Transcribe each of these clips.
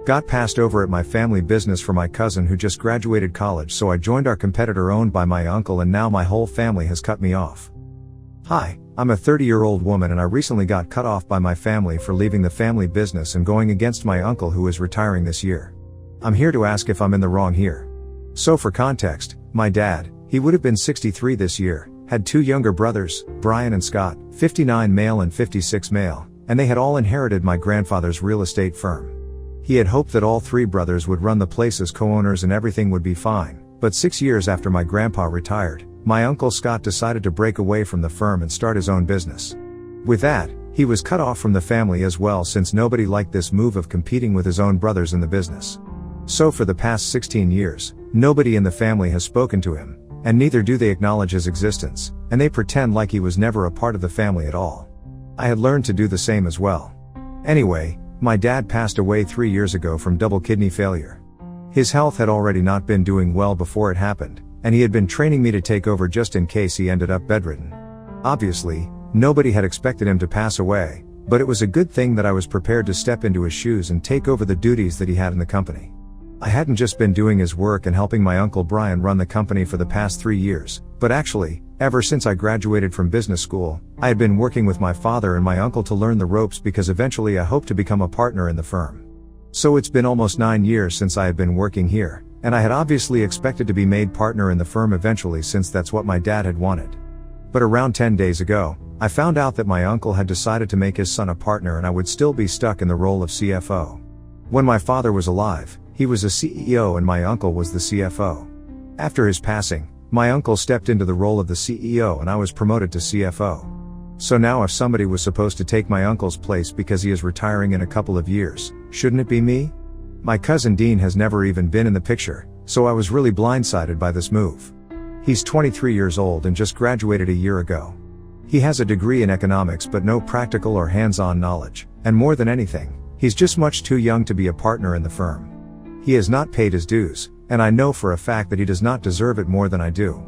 Got passed over at my family business for my cousin who just graduated college, so I joined our competitor owned by my uncle, and now my whole family has cut me off. Hi, I'm a 30-year-old woman and I recently got cut off by my family for leaving the family business and going against my uncle who is retiring this year. I'm here to ask if I'm in the wrong here. So for context, my dad, he would have been 63 this year, had two younger brothers, Brian and Scott, 59 male and 56 male, and they had all inherited my grandfather's real estate firm. He had hoped that all three brothers would run the place as co-owners and everything would be fine, but 6 years after my grandpa retired, my uncle Scott decided to break away from the firm and start his own business. With that, he was cut off from the family as well, since nobody liked this move of competing with his own brothers in the business. So for the past 16 years, nobody in the family has spoken to him, and neither do they acknowledge his existence, and they pretend like he was never a part of the family at all. I had learned to do the same as well. Anyway, my dad passed away 3 years ago from double kidney failure. His health had already not been doing well before it happened, and he had been training me to take over just in case he ended up bedridden. Obviously, nobody had expected him to pass away, but it was a good thing that I was prepared to step into his shoes and take over the duties that he had in the company. I hadn't just been doing his work and helping my uncle Brian run the company for the past 3 years, but actually, ever since I graduated from business school, I had been working with my father and my uncle to learn the ropes, because eventually I hoped to become a partner in the firm. So it's been almost 9 years since I had been working here, and I had obviously expected to be made partner in the firm eventually, since that's what my dad had wanted. But around 10 days ago, I found out that my uncle had decided to make his son a partner and I would still be stuck in the role of CFO. When my father was alive, he was a CEO and my uncle was the CFO. After his passing, my uncle stepped into the role of the CEO and I was promoted to CFO. So now if somebody was supposed to take my uncle's place because he is retiring in a couple of years, shouldn't it be me? My cousin Dean has never even been in the picture, so I was really blindsided by this move. He's 23 years old and just graduated a year ago. He has a degree in economics but no practical or hands-on knowledge, and more than anything, he's just much too young to be a partner in the firm. He has not paid his dues, and I know for a fact that he does not deserve it more than I do.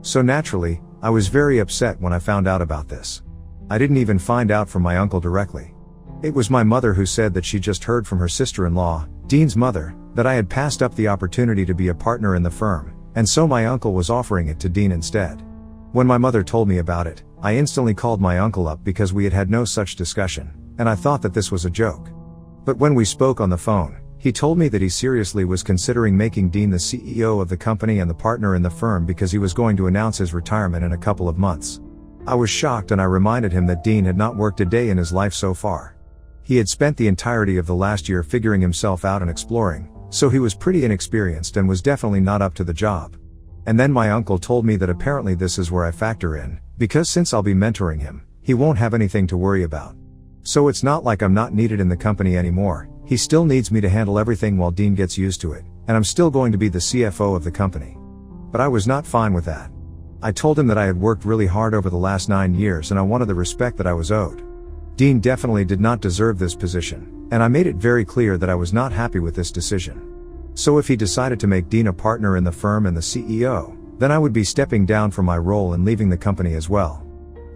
So naturally, I was very upset when I found out about this. I didn't even find out from my uncle directly. It was my mother who said that she just heard from her sister-in-law, Dean's mother, that I had passed up the opportunity to be a partner in the firm, and so my uncle was offering it to Dean instead. When my mother told me about it, I instantly called my uncle up because we had had no such discussion, and I thought that this was a joke. But when we spoke on the phone, he told me that he seriously was considering making Dean the CEO of the company and the partner in the firm because he was going to announce his retirement in a couple of months. I was shocked and I reminded him that Dean had not worked a day in his life so far. He had spent the entirety of the last year figuring himself out and exploring, so he was pretty inexperienced and was definitely not up to the job. And then my uncle told me that apparently this is where I factor in, because since I'll be mentoring him, he won't have anything to worry about. So it's not like I'm not needed in the company anymore. He still needs me to handle everything while Dean gets used to it, and I'm still going to be the CFO of the company. But I was not fine with that. I told him that I had worked really hard over the last 9 years and I wanted the respect that I was owed. Dean definitely did not deserve this position, and I made it very clear that I was not happy with this decision. So if he decided to make Dean a partner in the firm and the CEO, then I would be stepping down from my role and leaving the company as well.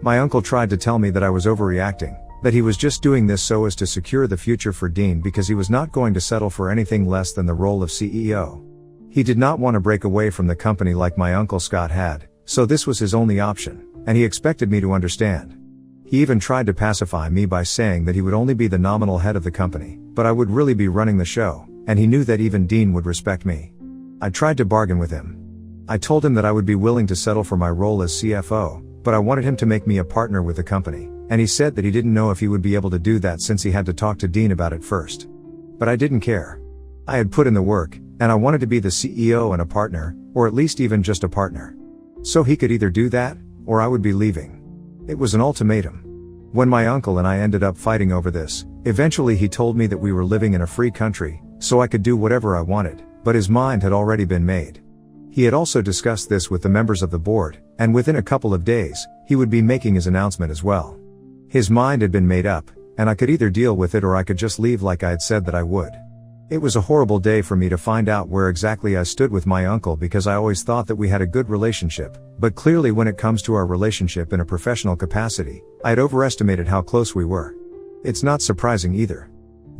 My uncle tried to tell me that I was overreacting, that he was just doing this so as to secure the future for Dean because he was not going to settle for anything less than the role of CEO. He did not want to break away from the company like my uncle Scott had, so this was his only option, and he expected me to understand. He even tried to pacify me by saying that he would only be the nominal head of the company, but I would really be running the show, and he knew that even Dean would respect me. I tried to bargain with him. I told him that I would be willing to settle for my role as CFO, but I wanted him to make me a partner with the company, and he said that he didn't know if he would be able to do that since he had to talk to Dean about it first. But I didn't care. I had put in the work, and I wanted to be the CEO and a partner, or at least even just a partner. So he could either do that, or I would be leaving. It was an ultimatum. When my uncle and I ended up fighting over this, eventually he told me that we were living in a free country, so I could do whatever I wanted, but his mind had already been made. He had also discussed this with the members of the board, and within a couple of days, he would be making his announcement as well. His mind had been made up, and I could either deal with it or I could just leave like I had said that I would. It was a horrible day for me to find out where exactly I stood with my uncle because I always thought that we had a good relationship, but clearly when it comes to our relationship in a professional capacity, I had overestimated how close we were. It's not surprising either.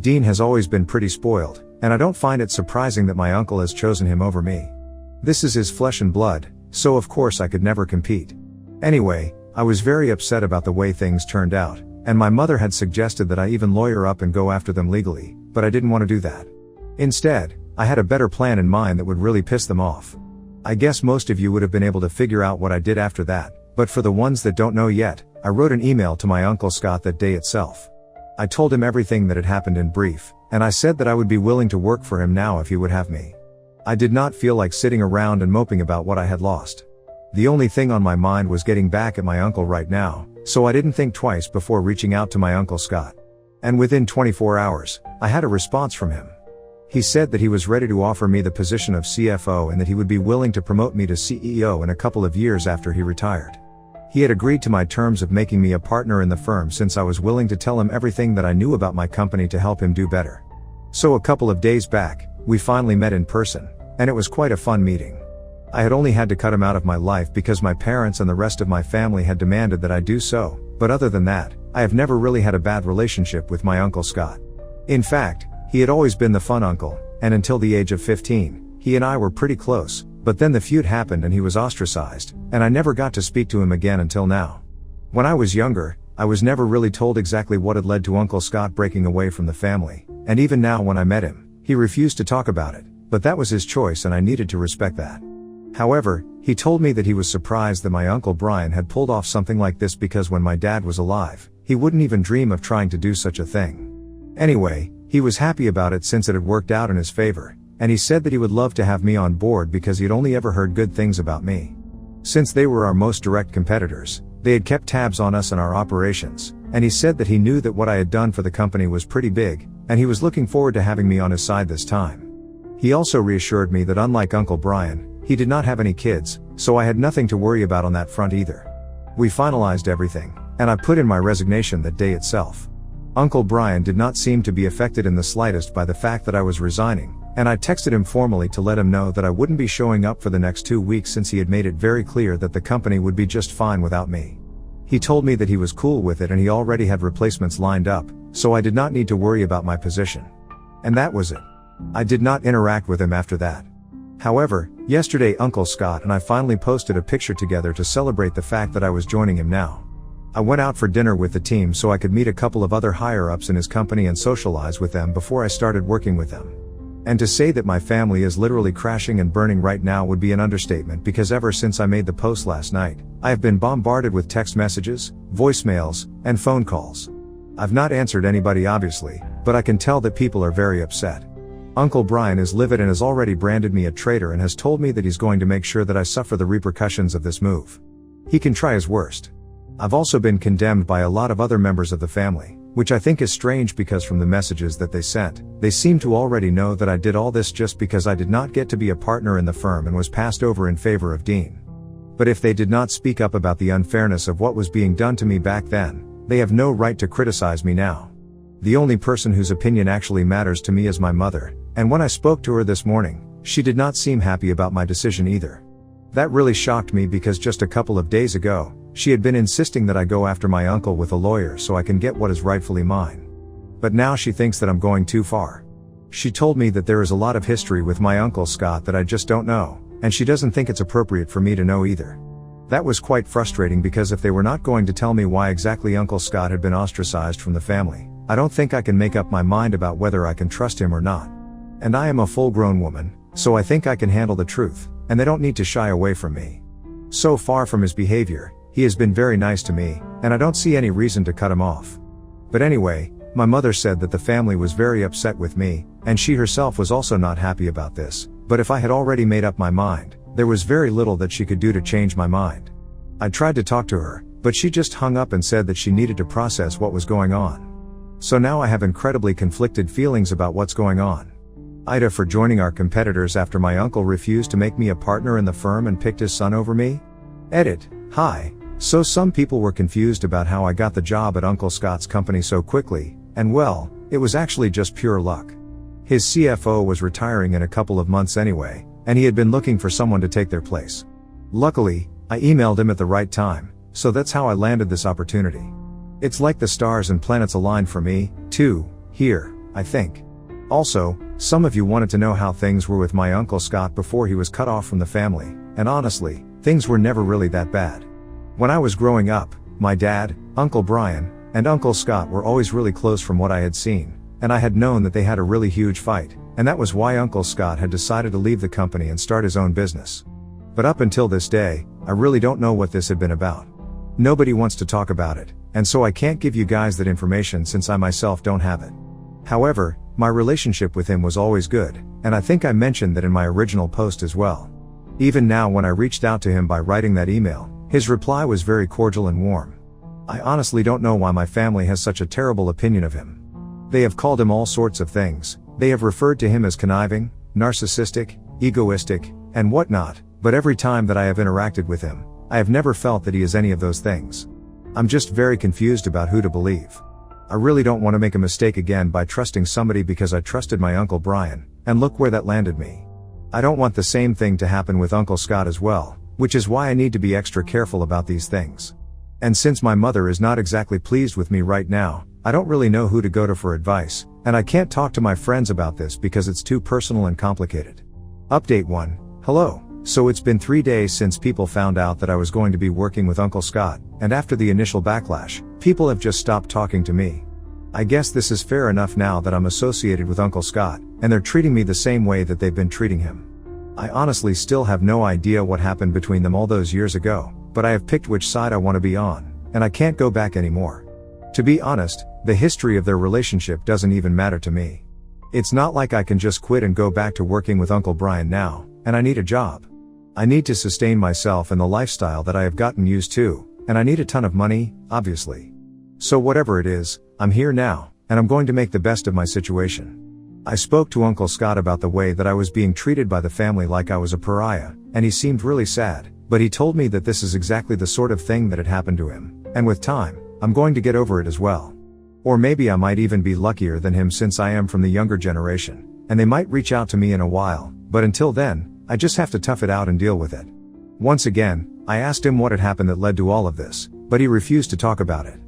Dean has always been pretty spoiled, and I don't find it surprising that my uncle has chosen him over me. This is his flesh and blood, so of course I could never compete. Anyway, I was very upset about the way things turned out, and my mother had suggested that I even lawyer up and go after them legally, but I didn't want to do that. Instead, I had a better plan in mind that would really piss them off. I guess most of you would have been able to figure out what I did after that, but for the ones that don't know yet, I wrote an email to my Uncle Scott that day itself. I told him everything that had happened in brief, and I said that I would be willing to work for him now if he would have me. I did not feel like sitting around and moping about what I had lost. The only thing on my mind was getting back at my uncle right now, so I didn't think twice before reaching out to my Uncle Scott. And within 24 hours, I had a response from him. He said that he was ready to offer me the position of CFO and that he would be willing to promote me to CEO in a couple of years after he retired. He had agreed to my terms of making me a partner in the firm since I was willing to tell him everything that I knew about my company to help him do better. So a couple of days back, we finally met in person, and it was quite a fun meeting. I had only had to cut him out of my life because my parents and the rest of my family had demanded that I do so, but other than that, I have never really had a bad relationship with my Uncle Scott. In fact, he had always been the fun uncle, and until the age of 15, he and I were pretty close, but then the feud happened and he was ostracized, and I never got to speak to him again until now. When I was younger, I was never really told exactly what had led to Uncle Scott breaking away from the family, and even now when I met him, he refused to talk about it, but that was his choice and I needed to respect that. However, he told me that he was surprised that my Uncle Brian had pulled off something like this because when my dad was alive, he wouldn't even dream of trying to do such a thing. Anyway, he was happy about it since it had worked out in his favor, and he said that he would love to have me on board because he'd only ever heard good things about me. Since they were our most direct competitors, they had kept tabs on us and our operations, and he said that he knew that what I had done for the company was pretty big, and he was looking forward to having me on his side this time. He also reassured me that unlike Uncle Brian, he did not have any kids, so I had nothing to worry about on that front either. We finalized everything, and I put in my resignation that day itself. Uncle Brian did not seem to be affected in the slightest by the fact that I was resigning, and I texted him formally to let him know that I wouldn't be showing up for the next 2 weeks since he had made it very clear that the company would be just fine without me. He told me that he was cool with it and he already had replacements lined up, so I did not need to worry about my position. And that was it. I did not interact with him after that. However, yesterday Uncle Scott and I finally posted a picture together to celebrate the fact that I was joining him now. I went out for dinner with the team so I could meet a couple of other higher-ups in his company and socialize with them before I started working with them. And to say that my family is literally crashing and burning right now would be an understatement because ever since I made the post last night, I have been bombarded with text messages, voicemails, and phone calls. I've not answered anybody obviously, but I can tell that people are very upset. Uncle Brian is livid and has already branded me a traitor and has told me that he's going to make sure that I suffer the repercussions of this move. He can try his worst. I've also been condemned by a lot of other members of the family, which I think is strange because from the messages that they sent, they seem to already know that I did all this just because I did not get to be a partner in the firm and was passed over in favor of Dean. But if they did not speak up about the unfairness of what was being done to me back then, they have no right to criticize me now. The only person whose opinion actually matters to me is my mother, and when I spoke to her this morning, she did not seem happy about my decision either. That really shocked me because just a couple of days ago, she had been insisting that I go after my uncle with a lawyer so I can get what is rightfully mine. But now she thinks that I'm going too far. She told me that there is a lot of history with my Uncle Scott that I just don't know, and she doesn't think it's appropriate for me to know either. That was quite frustrating because if they were not going to tell me why exactly Uncle Scott had been ostracized from the family, I don't think I can make up my mind about whether I can trust him or not. And I am a full-grown woman, so I think I can handle the truth, and they don't need to shy away from me. So far from his behavior, he has been very nice to me, and I don't see any reason to cut him off. But anyway, my mother said that the family was very upset with me, and she herself was also not happy about this, but if I had already made up my mind, there was very little that she could do to change my mind. I tried to talk to her, but she just hung up and said that she needed to process what was going on. So now I have incredibly conflicted feelings about what's going on. Ida for joining our competitors after my uncle refused to make me a partner in the firm and picked his son over me? Edit. Hi. So some people were confused about how I got the job at Uncle Scott's company so quickly, and well, it was actually just pure luck. His CFO was retiring in a couple of months anyway, and he had been looking for someone to take their place. Luckily, I emailed him at the right time, so that's how I landed this opportunity. It's like the stars and planets aligned for me, too, here, I think. Also, Some of you wanted to know how things were with my Uncle Scott before he was cut off from the family, and honestly, things were never really that bad. When I was growing up, my dad, Uncle Brian, and Uncle Scott were always really close from what I had seen, and I had known that they had a really huge fight, and that was why Uncle Scott had decided to leave the company and start his own business. But up until this day, I really don't know what this had been about. Nobody wants to talk about it, and so I can't give you guys that information since I myself don't have it. However, my relationship with him was always good, and I think I mentioned that in my original post as well. Even now, when I reached out to him by writing that email, his reply was very cordial and warm. I honestly don't know why my family has such a terrible opinion of him. They have called him all sorts of things. They have referred to him as conniving, narcissistic, egoistic, and whatnot, but every time that I have interacted with him, I have never felt that he is any of those things. I'm just very confused about who to believe. I really don't want to make a mistake again by trusting somebody because I trusted my Uncle Brian, and look where that landed me. I don't want the same thing to happen with Uncle Scott as well, which is why I need to be extra careful about these things. And since my mother is not exactly pleased with me right now, I don't really know who to go to for advice, and I can't talk to my friends about this because it's too personal and complicated. Update 1. Hello. So it's been 3 days since people found out that I was going to be working with Uncle Scott, and after the initial backlash, people have just stopped talking to me. I guess this is fair enough now that I'm associated with Uncle Scott, and they're treating me the same way that they've been treating him. I honestly still have no idea what happened between them all those years ago, but I have picked which side I want to be on, and I can't go back anymore. To be honest, the history of their relationship doesn't even matter to me. It's not like I can just quit and go back to working with Uncle Brian now, and I need a job. I need to sustain myself and the lifestyle that I have gotten used to, and I need a ton of money, obviously. So whatever it is, I'm here now, and I'm going to make the best of my situation. I spoke to Uncle Scott about the way that I was being treated by the family like I was a pariah, and he seemed really sad, but he told me that this is exactly the sort of thing that had happened to him, and with time, I'm going to get over it as well. Or maybe I might even be luckier than him since I am from the younger generation, and they might reach out to me in a while, but until then, I just have to tough it out and deal with it. Once again, I asked him what had happened that led to all of this, but he refused to talk about it.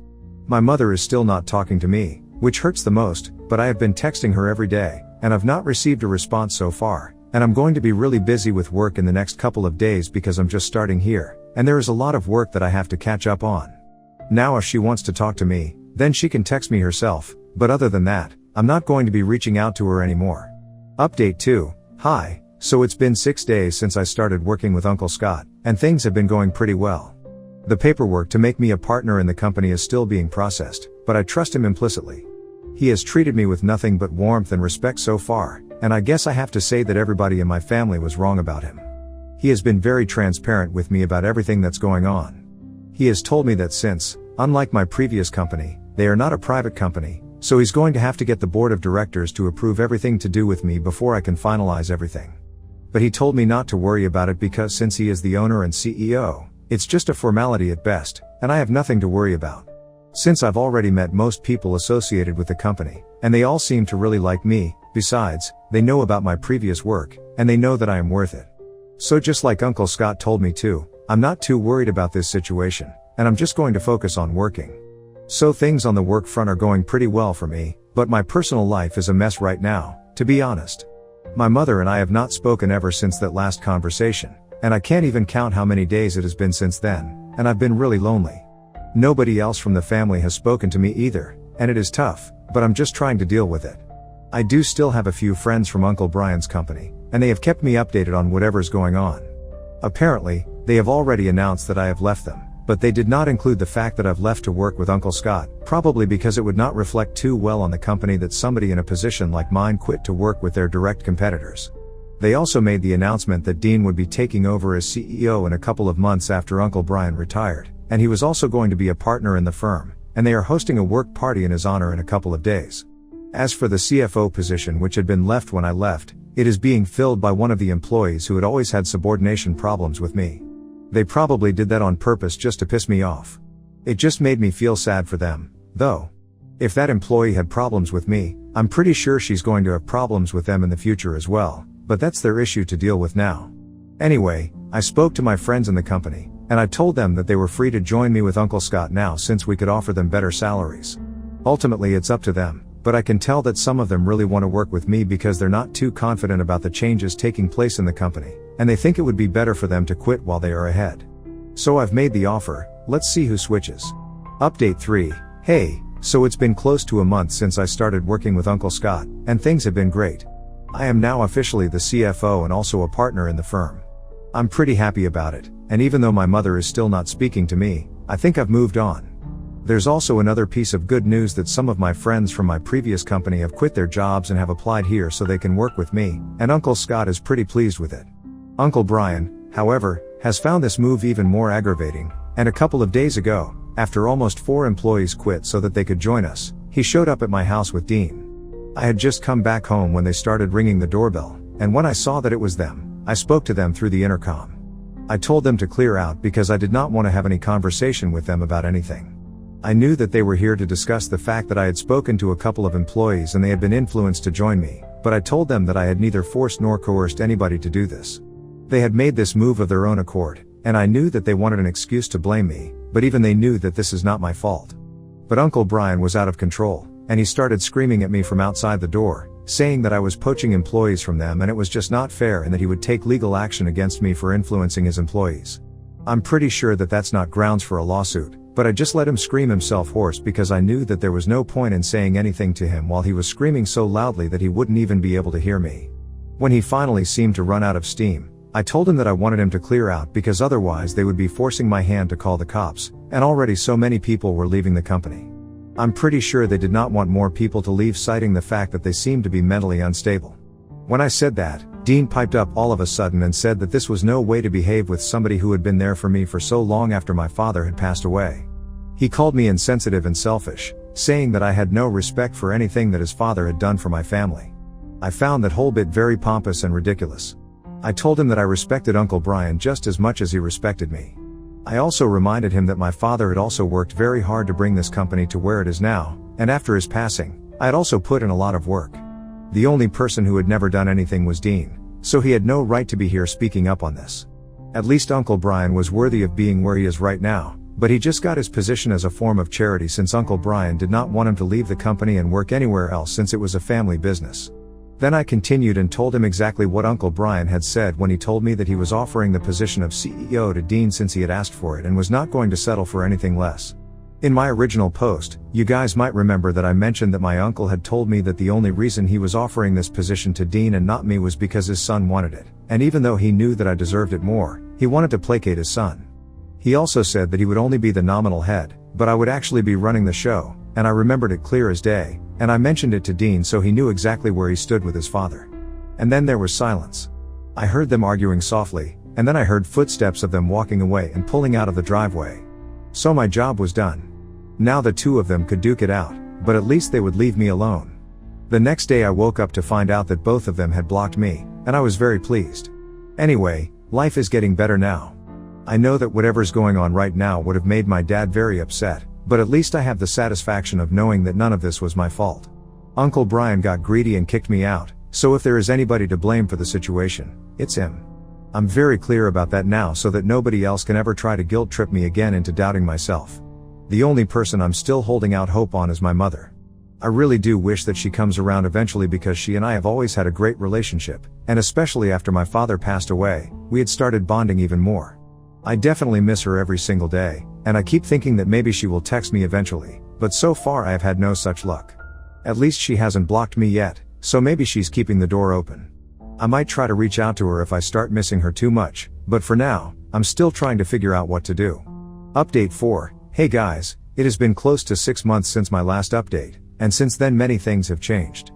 My mother is still not talking to me, which hurts the most, but I have been texting her every day, and I've not received a response so far, and I'm going to be really busy with work in the next couple of days because I'm just starting here, and there is a lot of work that I have to catch up on. Now if she wants to talk to me, then she can text me herself, but other than that, I'm not going to be reaching out to her anymore. Update 2. Hi. So it's been 6 days since I started working with Uncle Scott, and things have been going pretty well. The paperwork to make me a partner in the company is still being processed, but I trust him implicitly. He has treated me with nothing but warmth and respect so far, and I guess I have to say that everybody in my family was wrong about him. He has been very transparent with me about everything that's going on. He has told me that since, unlike my previous company, they are not a private company, so he's going to have to get the board of directors to approve everything to do with me before I can finalize everything. But he told me not to worry about it because since he is the owner and CEO, it's just a formality at best, and I have nothing to worry about. Since I've already met most people associated with the company, and they all seem to really like me, besides, they know about my previous work, and they know that I am worth it. So just like Uncle Scott told me to, I'm not too worried about this situation, and I'm just going to focus on working. So things on the work front are going pretty well for me, but my personal life is a mess right now, to be honest. My mother and I have not spoken ever since that last conversation, and I can't even count how many days it has been since then, and I've been really lonely. Nobody else from the family has spoken to me either, and it is tough, but I'm just trying to deal with it. I do still have a few friends from Uncle Brian's company, and they have kept me updated on whatever's going on. Apparently, they have already announced that I have left them, but they did not include the fact that I've left to work with Uncle Scott, probably because it would not reflect too well on the company that somebody in a position like mine quit to work with their direct competitors. They also made the announcement that Dean would be taking over as CEO in a couple of months after Uncle Brian retired, and he was also going to be a partner in the firm, and they are hosting a work party in his honor in a couple of days. As for the CFO position which had been left when I left, it is being filled by one of the employees who had always had subordination problems with me. They probably did that on purpose just to piss me off. It just made me feel sad for them, though. If that employee had problems with me, I'm pretty sure she's going to have problems with them in the future as well, but that's their issue to deal with now. Anyway, I spoke to my friends in the company, and I told them that they were free to join me with Uncle Scott now since we could offer them better salaries. Ultimately it's up to them, but I can tell that some of them really want to work with me because they're not too confident about the changes taking place in the company, and they think it would be better for them to quit while they are ahead. So I've made the offer, let's see who switches. Update 3. Hey, so it's been close to a month since I started working with Uncle Scott, and things have been great. I am now officially the CFO and also a partner in the firm. I'm pretty happy about it, and even though my mother is still not speaking to me, I think I've moved on. There's also another piece of good news that some of my friends from my previous company have quit their jobs and have applied here so they can work with me, and Uncle Scott is pretty pleased with it. Uncle Brian, however, has found this move even more aggravating, and a couple of days ago, after almost 4 employees quit so that they could join us, he showed up at my house with Dean. I had just come back home when they started ringing the doorbell, and when I saw that it was them, I spoke to them through the intercom. I told them to clear out because I did not want to have any conversation with them about anything. I knew that they were here to discuss the fact that I had spoken to a couple of employees and they had been influenced to join me, but I told them that I had neither forced nor coerced anybody to do this. They had made this move of their own accord, and I knew that they wanted an excuse to blame me, but even they knew that this is not my fault. But Uncle Brian was out of control, and he started screaming at me from outside the door, saying that I was poaching employees from them and it was just not fair and that he would take legal action against me for influencing his employees. I'm pretty sure that that's not grounds for a lawsuit, but I just let him scream himself hoarse because I knew that there was no point in saying anything to him while he was screaming so loudly that he wouldn't even be able to hear me. When he finally seemed to run out of steam, I told him that I wanted him to clear out because otherwise they would be forcing my hand to call the cops, and already so many people were leaving the company. I'm pretty sure they did not want more people to leave, citing the fact that they seemed to be mentally unstable. When I said that, Dean piped up all of a sudden and said that this was no way to behave with somebody who had been there for me for so long after my father had passed away. He called me insensitive and selfish, saying that I had no respect for anything that his father had done for my family. I found that whole bit very pompous and ridiculous. I told him that I respected Uncle Brian just as much as he respected me. I also reminded him that my father had also worked very hard to bring this company to where it is now, and after his passing, I had also put in a lot of work. The only person who had never done anything was Dean, so he had no right to be here speaking up on this. At least Uncle Brian was worthy of being where he is right now, but he just got his position as a form of charity since Uncle Brian did not want him to leave the company and work anywhere else since it was a family business. Then I continued and told him exactly what Uncle Brian had said when he told me that he was offering the position of CEO to Dean since he had asked for it and was not going to settle for anything less. In my original post, you guys might remember that I mentioned that my uncle had told me that the only reason he was offering this position to Dean and not me was because his son wanted it, and even though he knew that I deserved it more, he wanted to placate his son. He also said that he would only be the nominal head, but I would actually be running the show, and I remembered it clear as day, and I mentioned it to Dean so he knew exactly where he stood with his father. And then there was silence. I heard them arguing softly, and then I heard footsteps of them walking away and pulling out of the driveway. So my job was done. Now the two of them could duke it out, but at least they would leave me alone. The next day I woke up to find out that both of them had blocked me, and I was very pleased. Anyway, life is getting better now. I know that whatever's going on right now would have made my dad very upset, but at least I have the satisfaction of knowing that none of this was my fault. Uncle Brian got greedy and kicked me out, so if there is anybody to blame for the situation, it's him. I'm very clear about that now so that nobody else can ever try to guilt trip me again into doubting myself. The only person I'm still holding out hope on is my mother. I really do wish that she comes around eventually because she and I have always had a great relationship, and especially after my father passed away, we had started bonding even more. I definitely miss her every single day, and I keep thinking that maybe she will text me eventually, but so far I have had no such luck. At least she hasn't blocked me yet, so maybe she's keeping the door open. I might try to reach out to her if I start missing her too much, but for now, I'm still trying to figure out what to do. Update 4. Hey guys, it has been close to 6 months since my last update, and since then many things have changed.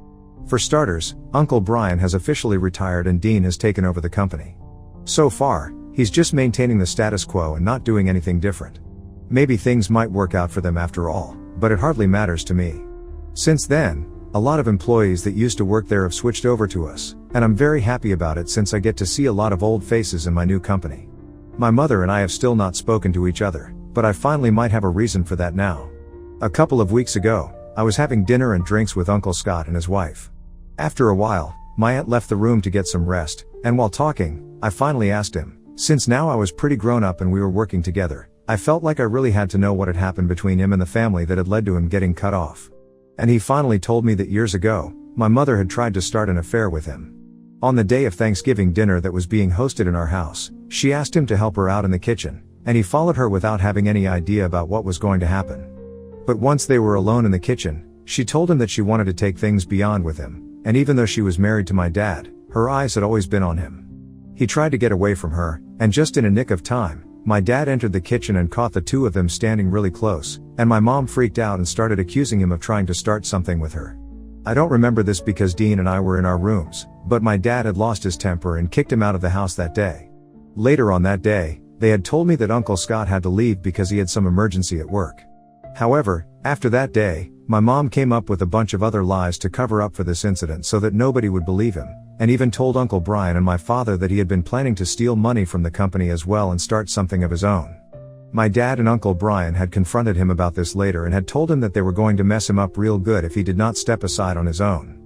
For starters, Uncle Brian has officially retired and Dean has taken over the company. So far, he's just maintaining the status quo and not doing anything different. Maybe things might work out for them after all, but it hardly matters to me. Since then, a lot of employees that used to work there have switched over to us, and I'm very happy about it since I get to see a lot of old faces in my new company. My mother and I have still not spoken to each other, but I finally might have a reason for that now. A couple of weeks ago, I was having dinner and drinks with Uncle Scott and his wife. After a while, my aunt left the room to get some rest, and while talking, I finally asked him, since now I was pretty grown up and we were working together, I felt like I really had to know what had happened between him and the family that had led to him getting cut off. and he finally told me that years ago, my mother had tried to start an affair with him. On the day of Thanksgiving dinner that was being hosted in our house, she asked him to help her out in the kitchen, and he followed her without having any idea about what was going to happen. But once they were alone in the kitchen, she told him that she wanted to take things beyond with him, and even though she was married to my dad, her eyes had always been on him. He tried to get away from her, and just in a nick of time, my dad entered the kitchen and caught the two of them standing really close, and my mom freaked out and started accusing him of trying to start something with her. I don't remember this because Dean and I were in our rooms, but my dad had lost his temper and kicked him out of the house that day. Later on that day, they had told me that Uncle Scott had to leave because he had some emergency at work. However, after that day, my mom came up with a bunch of other lies to cover up for this incident so that nobody would believe him, and even told Uncle Brian and my father that he had been planning to steal money from the company as well and start something of his own. My dad and Uncle Brian had confronted him about this later and had told him that they were going to mess him up real good if he did not step aside on his own.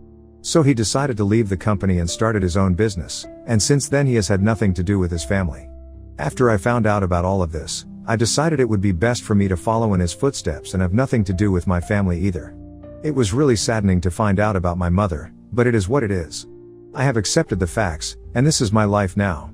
So he decided to leave the company and started his own business, and since then he has had nothing to do with his family. After I found out about all of this, I decided it would be best for me to follow in his footsteps and have nothing to do with my family either. It was really saddening to find out about my mother, but it is what it is. I have accepted the facts, and this is my life now.